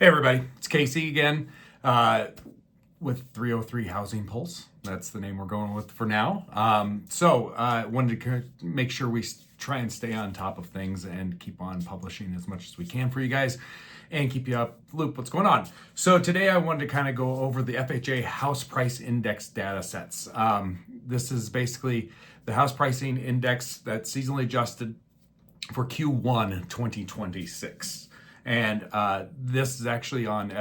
Hey everybody, it's Casey again with 303 Housing Pulse. That's the name we're going with for now. I wanted to make sure we try and stay on top of things and keep on publishing as much as we can for you guys and keep you up loop what's going on. So today I wanted to kind of go over the FHA House Price Index data sets. This is basically the house pricing index that's seasonally adjusted for Q1 2026. And this is actually on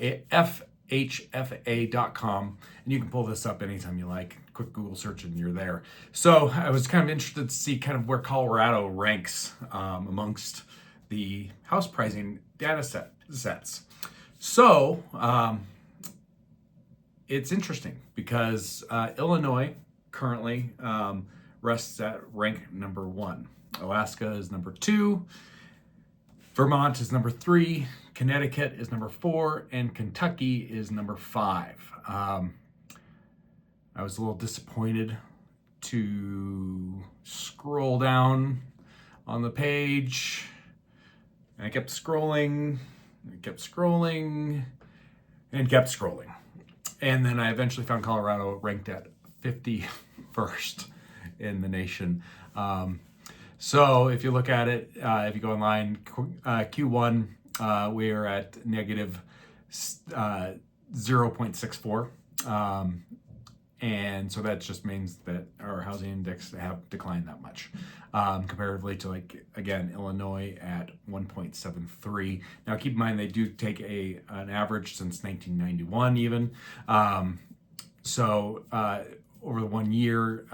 FHFA.com, and you can pull this up anytime you like. Quick Google search and you're there. So I was kind of interested to see kind of where Colorado ranks amongst the house pricing data sets. So it's interesting because Illinois currently rests at rank number 1. Alaska is number 2. Vermont is number 3, Connecticut is number 4, and Kentucky is number 5. I was a little disappointed to scroll down on the page. And I kept scrolling, and kept scrolling, and kept scrolling. And then I eventually found Colorado ranked at 51st in the nation. So if you look at it, if you go online, Q1, we are at negative 0.64. And so that just means that our housing index have declined that much, comparatively to, like, again, Illinois at 1.73. Now keep in mind, they do take an average since 1991 even. Over the 1 year,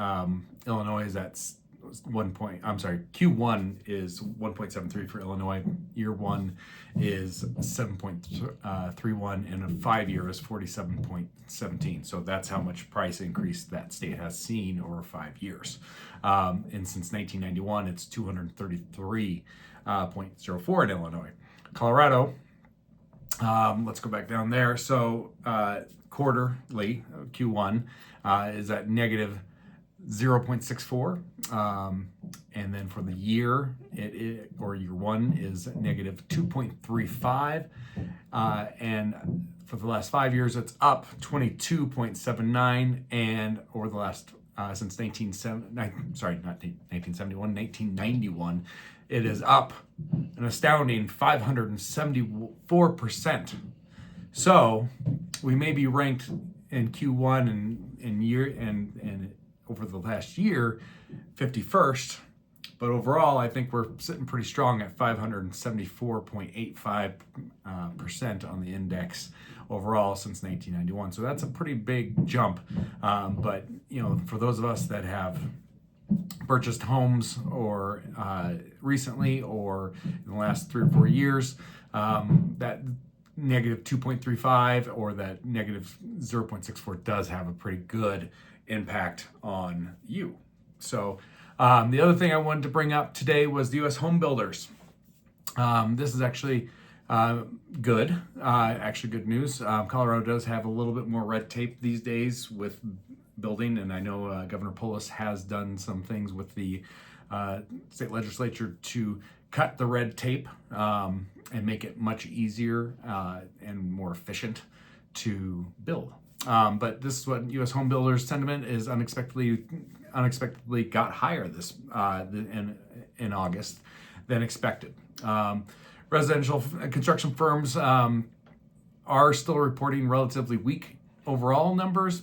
Illinois is at Q1 is 1.73 for Illinois. Year 1 is 7.31, and a 5 year is 47.17. So that's how much price increase that state has seen over 5 years. And since 1991, it's 233.04 in Illinois. Colorado, let's go back down there. So quarterly, Q1 is at negative 0.64, and then for the year, year 1 is negative 2.35, and for the last 5 years, it's up 22.79, and over the last since 1991, it is up an astounding 574%. So we may be ranked in Q1 and over the last year, 51st, but overall, I think we're sitting pretty strong at 574.85% on the index overall since 1991. So that's a pretty big jump. But for those of us that have purchased homes or recently or in the last 3 or 4 years, that negative 2.35 or that negative 0.64 does have a pretty good impact on you. So the other thing I wanted to bring up today was the U.S. home builders. This is actually good news. Colorado does have a little bit more red tape these days with building, and I know Governor Polis has done some things with the state legislature to cut the red tape and make it much easier and more efficient to build. But this is what U.S. home builders sentiment is unexpectedly got higher this in August than expected. Residential construction firms are still reporting relatively weak overall numbers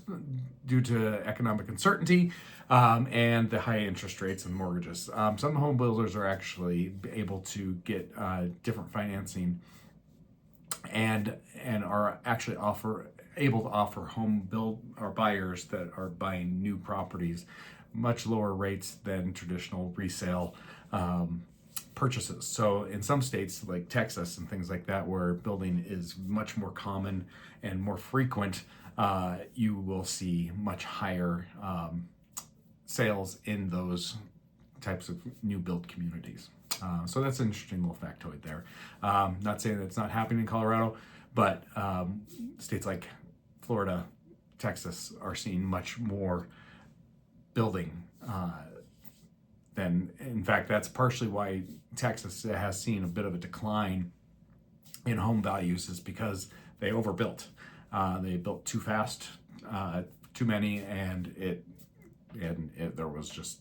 due to economic uncertainty and the high interest rates and mortgages. Some home builders are actually able to get different financing and are actually able to offer home build or buyers that are buying new properties much lower rates than traditional resale purchases. So in some states like Texas and things like that, where building is much more common and more frequent, you will see much higher sales in those types of new build communities. So that's an interesting little factoid there. Not saying that it's not happening in Colorado, but states like Florida, Texas are seeing much more building than, in fact, that's partially why Texas has seen a bit of a decline in home values is because they overbuilt. They built too fast, too many, and there was just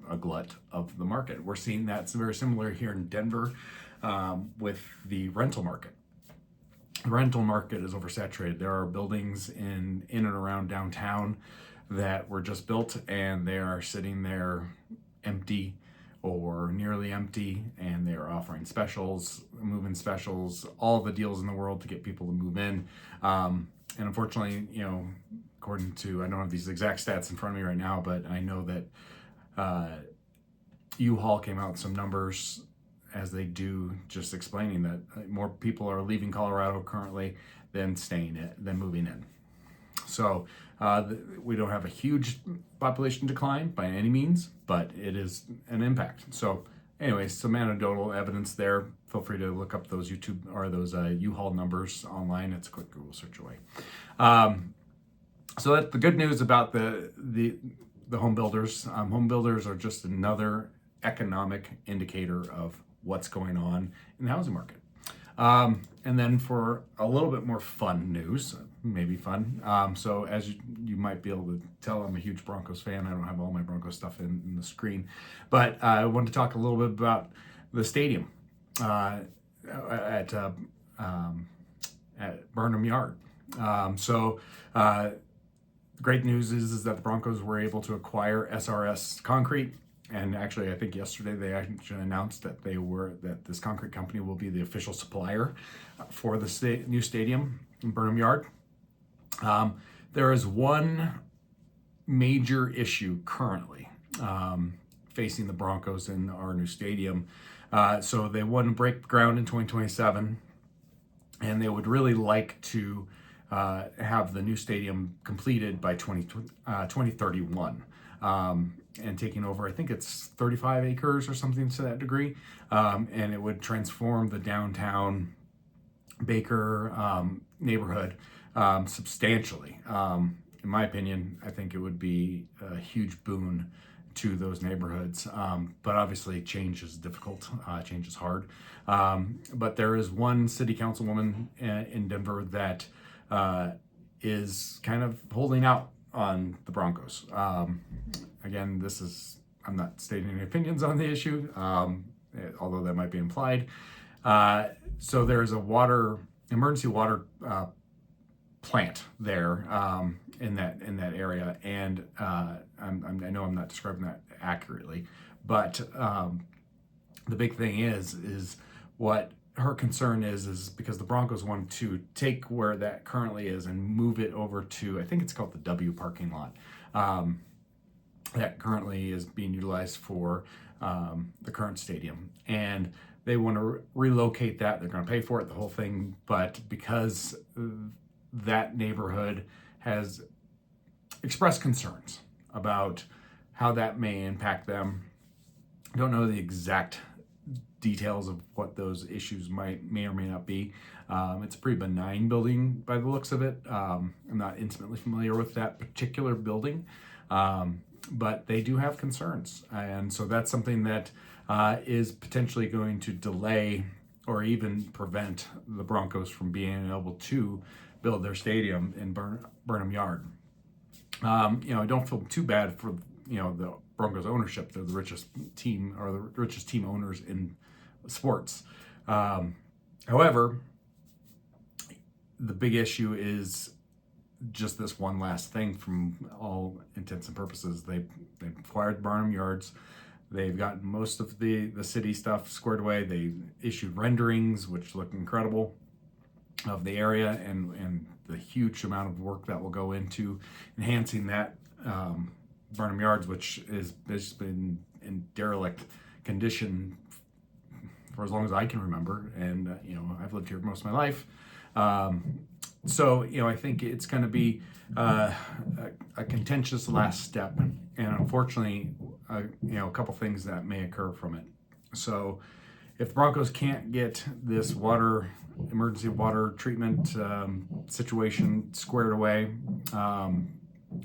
a glut of the market. We're seeing that's very similar here in Denver with the rental market. The rental market is oversaturated. There are buildings in and around downtown that were just built, and they are sitting there empty or nearly empty, and they are offering specials, move-in specials, all the deals in the world to get people to move in. And unfortunately, according to, I don't have these exact stats in front of me right now, but I know that U-Haul came out with some numbers, as they do, just explaining that more people are leaving Colorado currently than moving in. So we don't have a huge population decline by any means, but it is an impact. So anyways, some anecdotal evidence there. Feel free to look up those YouTube or those U-Haul numbers online. It's a quick Google search away. So that's the good news about the home builders. Home builders are just another economic indicator of what's going on in the housing market. And then for a little bit more fun news, maybe fun. So as you might be able to tell, I'm a huge Broncos fan. I don't have all my Broncos stuff in the screen, but I wanted to talk a little bit about the stadium at Burnham Yard. Great news is that the Broncos were able to acquire SRS Concrete. And actually, I think yesterday they actually announced that this concrete company will be the official supplier for the new stadium in Burnham Yard. There is one major issue currently facing the Broncos in our new stadium. So they want to break ground in 2027, and they would really like to have the new stadium completed by 2031. And taking over, I think it's 35 acres or something to that degree. And it would transform the downtown Baker neighborhood substantially. In my opinion, I think it would be a huge boon to those neighborhoods. But obviously change is difficult, change is hard. But there is one city councilwoman in Denver that is kind of holding out on the Broncos. Again, I'm not stating any opinions on the issue, although that might be implied. So there's a emergency water plant there in that area, and I know I'm not describing that accurately, but the big thing is what her concern is because the Broncos want to take where that currently is and move it over to, I think it's called the W parking lot. That currently is being utilized for the current stadium, and they want to relocate that. They're going to pay for it, the whole thing, but because that neighborhood has expressed concerns about how that may impact them, I don't know the exact details of what those issues may or may not be. It's a pretty benign building by the looks of it. I'm not intimately familiar with that particular building, but they do have concerns. And so that's something that is potentially going to delay or even prevent the Broncos from being able to build their stadium in Burnham Yard. I don't feel too bad for, the Broncos ownership. They're the richest team or the richest team owners in sports. However, the big issue is just this one last thing. From all intents and purposes, they've acquired Burnham Yards. They've gotten most of the city stuff squared away. They issued renderings, which look incredible, of the area and the huge amount of work that will go into enhancing that Burnham Yards, which has been in derelict condition for as long as I can remember. And, I've lived here most of my life. So, I think it's going to be a contentious last step. And unfortunately, a couple things that may occur from it. So if the Broncos can't get this emergency water treatment situation squared away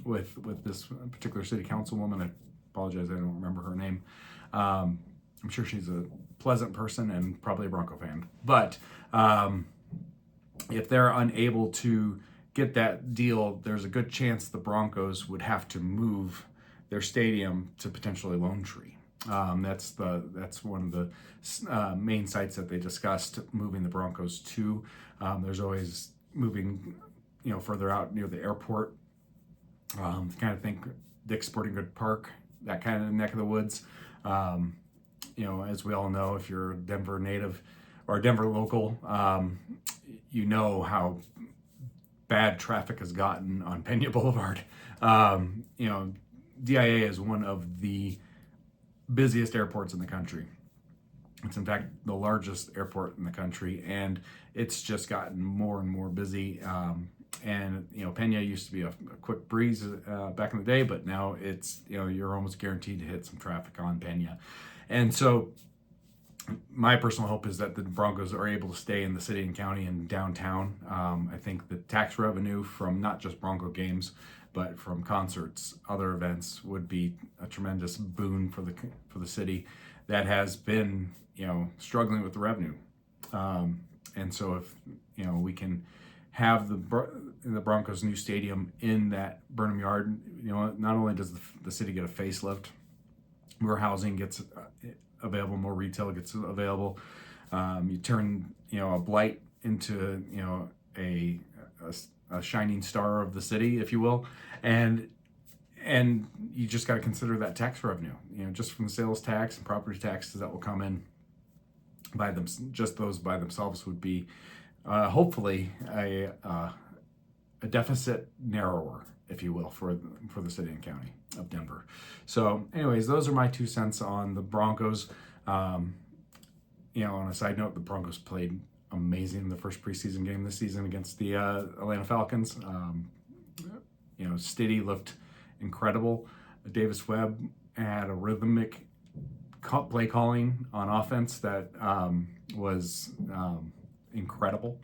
with this particular city councilwoman, I apologize, I don't remember her name. I'm sure she's a pleasant person and probably a Bronco fan. But if they're unable to get that deal, there's a good chance the Broncos would have to move their stadium to potentially Lone Tree. That's one of the main sites that they discussed moving the Broncos to. There's always moving, further out near the airport. Kind of think Dick's Sporting Good Park, that kind of neck of the woods. As we all know, if you're a Denver native or a Denver local, you know how bad traffic has gotten on Pena Boulevard. DIA is one of the busiest airports in the country. It's in fact the largest airport in the country, and it's just gotten more and more busy. Pena used to be a quick breeze back in the day, but now it's, you're almost guaranteed to hit some traffic on Pena. And so my personal hope is that the Broncos are able to stay in the city and county and downtown. I think the tax revenue from not just Bronco games, but from concerts, other events, would be a tremendous boon for the city that has been, struggling with the revenue. And so if, we can have the Broncos' new stadium in that Burnham Yard, not only does the city get a facelift, more housing gets available, more retail gets available. You turn, a blight into, a shining star of the city, if you will, and you just got to consider that tax revenue, just from the sales tax and property taxes that will come in by them. Just those by themselves would be hopefully a deficit narrower, if you will, for the city and county of Denver. So anyways, those are my 2 cents on the Broncos. On a side note, the Broncos played amazing in the first preseason game this season against the Atlanta Falcons. Stiddy looked incredible. Davis Webb had a rhythmic play calling on offense that was incredible.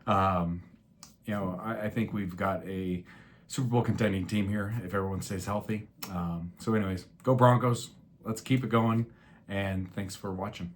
I think we've got a Super Bowl contending team here if everyone stays healthy. So anyways, go Broncos. Let's keep it going. And thanks for watching.